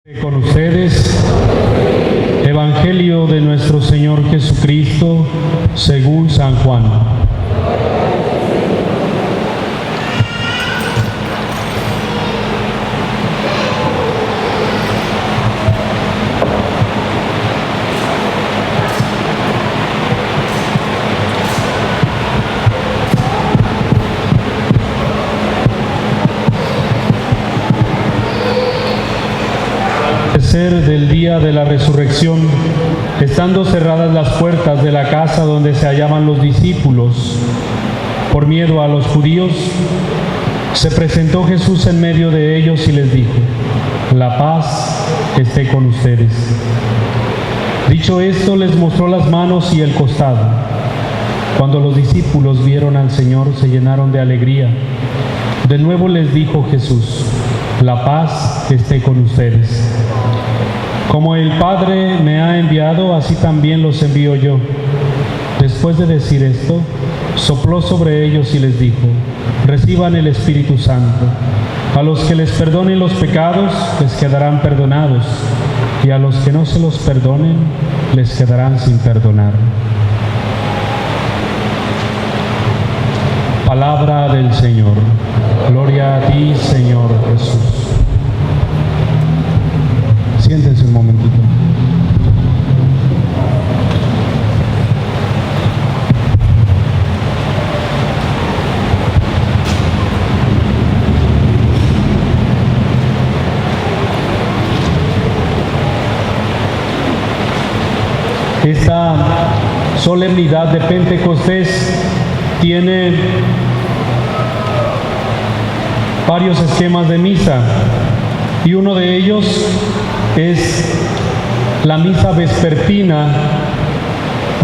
Con ustedes, Evangelio de nuestro Señor Jesucristo, según San Juan. Del día de la resurrección, estando cerradas las puertas de la casa donde se hallaban los discípulos, por miedo a los judíos, se presentó Jesús en medio de ellos y les dijo: la paz esté con ustedes. Dicho esto, les mostró las manos y el costado. Cuando los discípulos vieron al Señor, se llenaron de alegría. De nuevo les dijo Jesús: la paz esté con ustedes. Como el Padre me ha enviado, así también los envío yo. Después de decir esto, sopló sobre ellos y les dijo: reciban el Espíritu Santo. A los que les perdonen los pecados, les quedarán perdonados, y a los que no se los perdonen, les quedarán sin perdonar. Palabra del Señor. Gloria a ti, Señor Jesús. Siéntense un momentito. Esta solemnidad de Pentecostés tiene varios esquemas de misa, y uno de ellos es la misa vespertina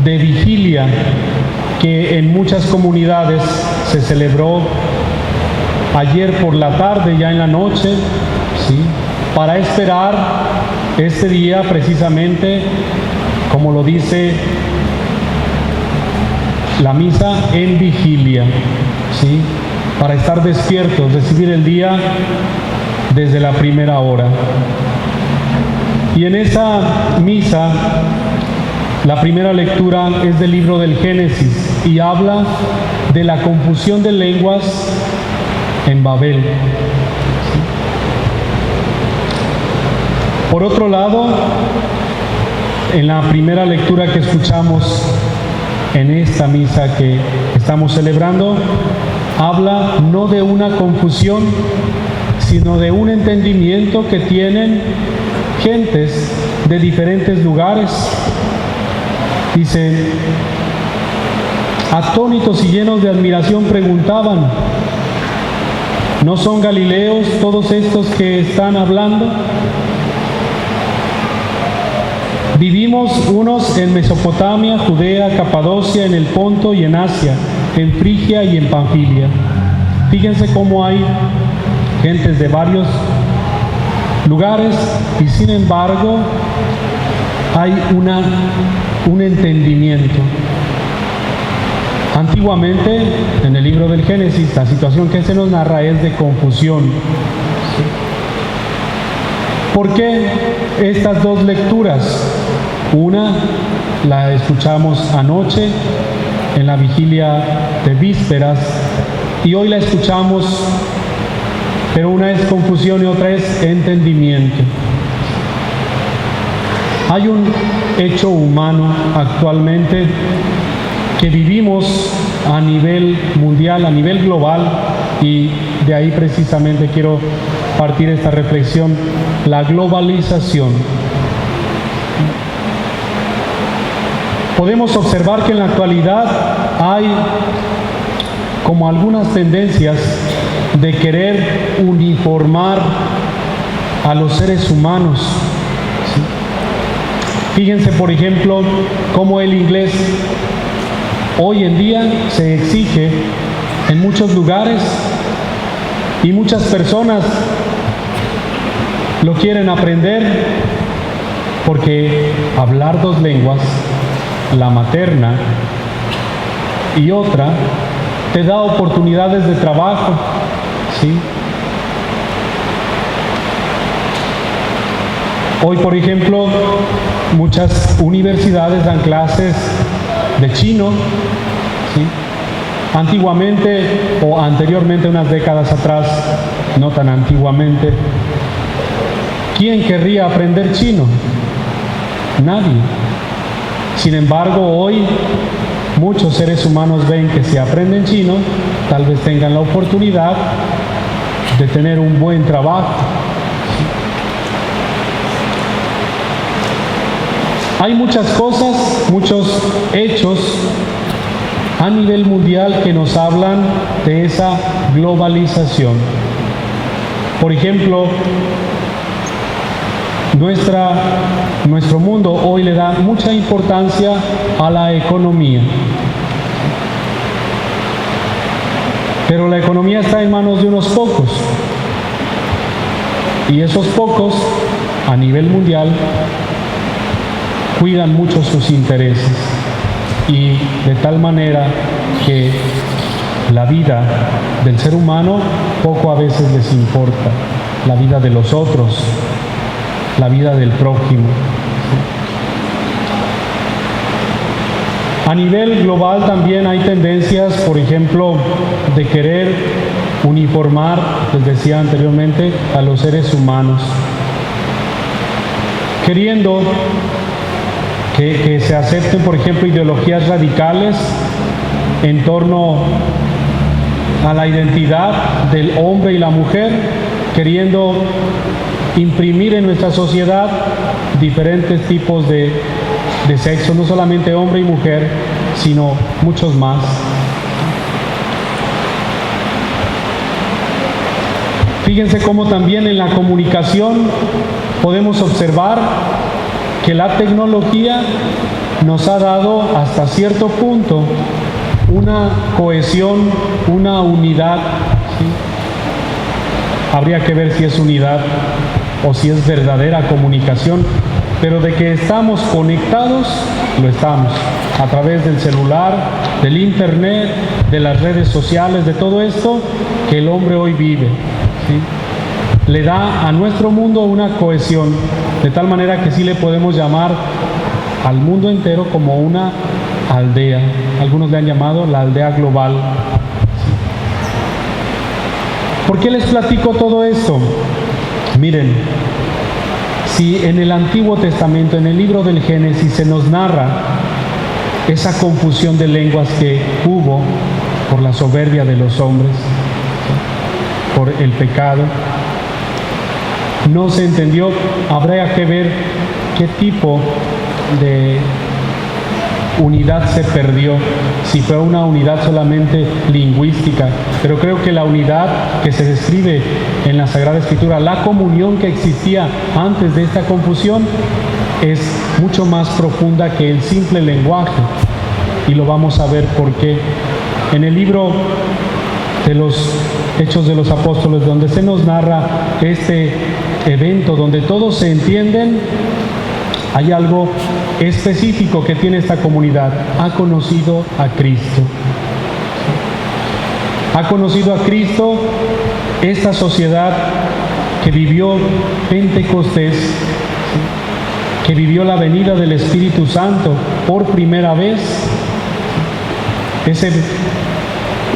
de vigilia, que en muchas comunidades se celebró ayer por la tarde, ya en la noche, ¿sí?, para esperar este día precisamente, como lo dice la misa, en vigilia, ¿sí?, para estar despiertos, recibir el día desde la primera hora. Y en esa misa, la primera lectura es del libro del Génesis y habla de la confusión de lenguas en Babel. Por otro lado, en la primera lectura que escuchamos en esta misa que estamos celebrando, habla no de una confusión, sino de un entendimiento que tienen gentes de diferentes lugares. Dice: atónitos y llenos de admiración preguntaban: ¿no son galileos todos estos que están hablando? Vivimos unos en Mesopotamia, Judea, Capadocia, en el Ponto y en Asia, en Frigia y en Panfilia. Fíjense cómo hay gentes de varios lugares y sin embargo hay un entendimiento. Antiguamente, en el libro del Génesis, la situación que se nos narra es de confusión. ¿Por qué estas dos lecturas? Una la escuchamos anoche en la vigilia de vísperas y hoy la escuchamos, pero una es confusión y otra es entendimiento. Hay un hecho humano actualmente que vivimos a nivel mundial, a nivel global, y de ahí precisamente quiero partir esta reflexión: la globalización. Podemos observar que en la actualidad hay como algunas tendencias de querer uniformar a los seres humanos. Fíjense, por ejemplo, cómo el inglés hoy en día se exige en muchos lugares y muchas personas lo quieren aprender porque hablar dos lenguas, la materna y otra, te da oportunidades de trabajo, ¿sí? Hoy, por ejemplo, muchas universidades dan clases de chino, ¿sí? Antiguamente o anteriormente, unas décadas atrás, no tan antiguamente, ¿quién querría aprender chino? Nadie. Sin embargo, hoy muchos seres humanos ven que si aprenden chino, tal vez tengan la oportunidad de tener un buen trabajo. Hay muchas cosas, muchos hechos a nivel mundial que nos hablan de esa globalización. Por ejemplo, nuestro mundo hoy le da mucha importancia a la economía. Pero la economía está en manos de unos pocos. Y esos pocos, a nivel mundial, cuidan mucho sus intereses. Y de tal manera que la vida del ser humano poco a veces les importa. La vida de los otros, la vida del prójimo. A nivel global también hay tendencias, por ejemplo, de querer uniformar, les decía anteriormente, a los seres humanos, queriendo que se acepten, por ejemplo, ideologías radicales en torno a la identidad del hombre y la mujer, queriendo imprimir en nuestra sociedad diferentes tipos de sexo, no solamente hombre y mujer, sino muchos más. Fíjense cómo también en la comunicación podemos observar que la tecnología nos ha dado hasta cierto punto una cohesión, una unidad, ¿sí? Habría que ver si es unidad o si es verdadera comunicación, pero de que estamos conectados, lo estamos, a través del celular, del internet, de las redes sociales, de todo esto que el hombre hoy vive, ¿sí? Le da a nuestro mundo una cohesión, de tal manera que sí le podemos llamar al mundo entero como una aldea. Algunos le han llamado la aldea global. ¿Por qué les platico todo esto? Miren, si en el Antiguo Testamento, en el libro del Génesis, se nos narra esa confusión de lenguas que hubo por la soberbia de los hombres, por el pecado, no se entendió, habría que ver qué tipo de unidad se perdió, si fue una unidad solamente lingüística, pero creo que la unidad que se describe en la Sagrada Escritura, la comunión que existía antes de esta confusión, es mucho más profunda que el simple lenguaje, y lo vamos a ver por qué. En el libro de los Hechos de los Apóstoles, donde se nos narra este evento, donde todos se entienden, hay algo específico que tiene esta comunidad: ha conocido a Cristo. Ha conocido a Cristo esta sociedad que vivió Pentecostés, que vivió la venida del Espíritu Santo por primera vez, ese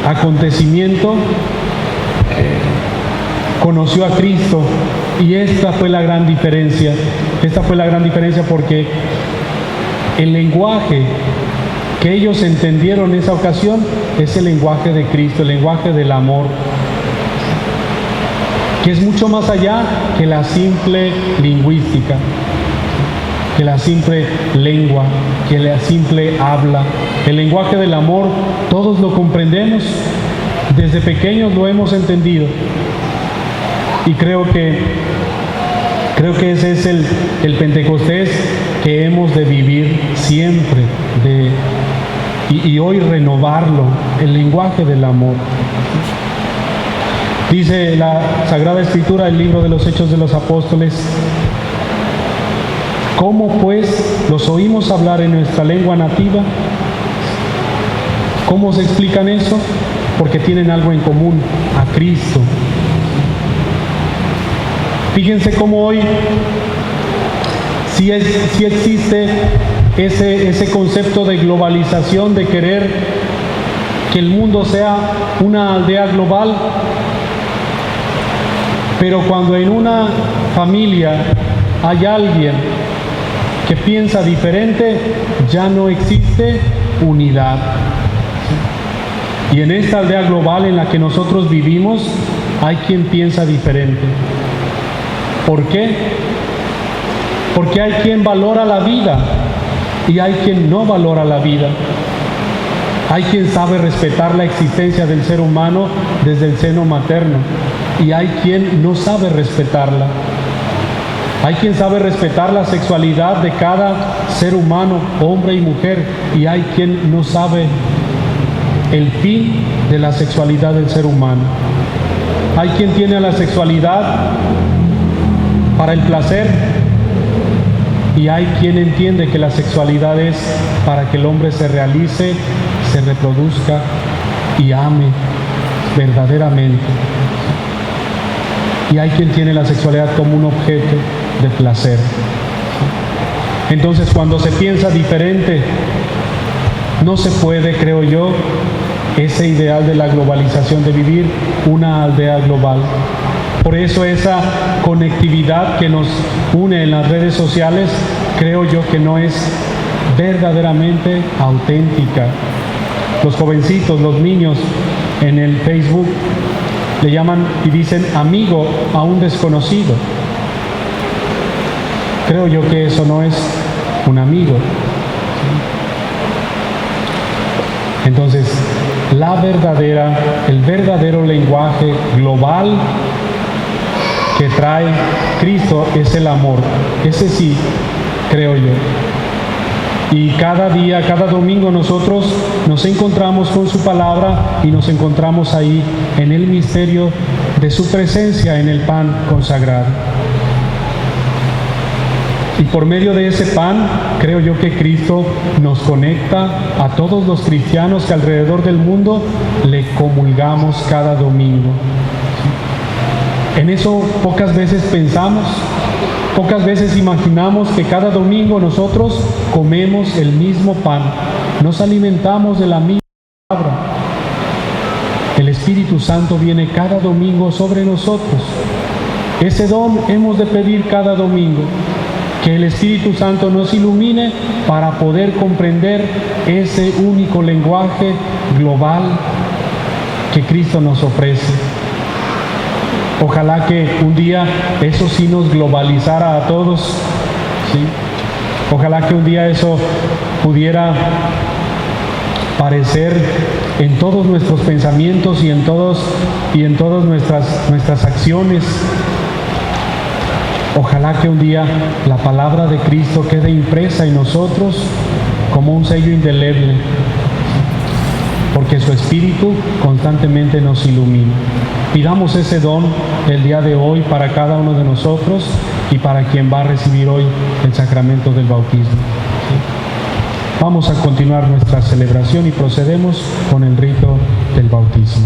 acontecimiento conoció a Cristo, y esta fue la gran diferencia. Esta fue la gran diferencia porque el lenguaje que ellos entendieron en esa ocasión es el lenguaje de Cristo, el lenguaje del amor, que es mucho más allá que la simple lingüística, que la simple lengua, que la simple habla. El lenguaje del amor todos lo comprendemos, desde pequeños lo hemos entendido, y creo que ese es el Pentecostés que hemos de vivir siempre, y hoy renovarlo, el lenguaje del amor. Dice la Sagrada Escritura, el libro de los Hechos de los Apóstoles: ¿cómo pues los oímos hablar en nuestra lengua nativa? ¿Cómo se explican eso? Porque tienen algo en común: a Cristo. Fíjense cómo hoy Sí existe ese concepto de globalización, de querer que el mundo sea una aldea global, pero cuando en una familia hay alguien que piensa diferente, ya no existe unidad. Y en esta aldea global en la que nosotros vivimos, hay quien piensa diferente. ¿Por qué? Porque hay quien valora la vida y hay quien no valora la vida. Hay quien sabe respetar la existencia del ser humano desde el seno materno y hay quien no sabe respetarla. Hay quien sabe respetar la sexualidad de cada ser humano, hombre y mujer, y hay quien no sabe el fin de la sexualidad del ser humano. Hay quien tiene a la sexualidad para el placer y hay quien entiende que la sexualidad es para que el hombre se realice, se reproduzca y ame verdaderamente. Y hay quien tiene la sexualidad como un objeto de placer. Entonces, cuando se piensa diferente, no se puede, creo yo, ese ideal de la globalización, de vivir una aldea global. Por eso esa conectividad que nos une en las redes sociales, creo yo que no es verdaderamente auténtica. Los jovencitos, los niños en el Facebook le llaman y dicen amigo a un desconocido. Creo yo que eso no es un amigo. Entonces, el verdadero lenguaje global que trae Cristo es el amor. Ese sí, creo yo. Y cada día, cada domingo nosotros nos encontramos con su palabra y nos encontramos ahí en el misterio de su presencia en el pan consagrado. Y por medio de ese pan, creo yo que Cristo nos conecta a todos los cristianos que alrededor del mundo le comulgamos cada domingo. En eso pocas veces pensamos, pocas veces imaginamos que cada domingo nosotros comemos el mismo pan, nos alimentamos de la misma palabra. El Espíritu Santo viene cada domingo sobre nosotros. Ese don hemos de pedir cada domingo. Que el Espíritu Santo nos ilumine para poder comprender ese único lenguaje global que Cristo nos ofrece. Ojalá que un día eso sí nos globalizara a todos, ¿sí? Ojalá que un día eso pudiera parecer en todos nuestros pensamientos y en todas nuestras acciones. Ojalá que un día la palabra de Cristo quede impresa en nosotros como un sello indeleble, porque su Espíritu constantemente nos ilumina. Pidamos ese don el día de hoy para cada uno de nosotros y para quien va a recibir hoy el sacramento del bautismo. Vamos a continuar nuestra celebración y procedemos con el rito del bautismo.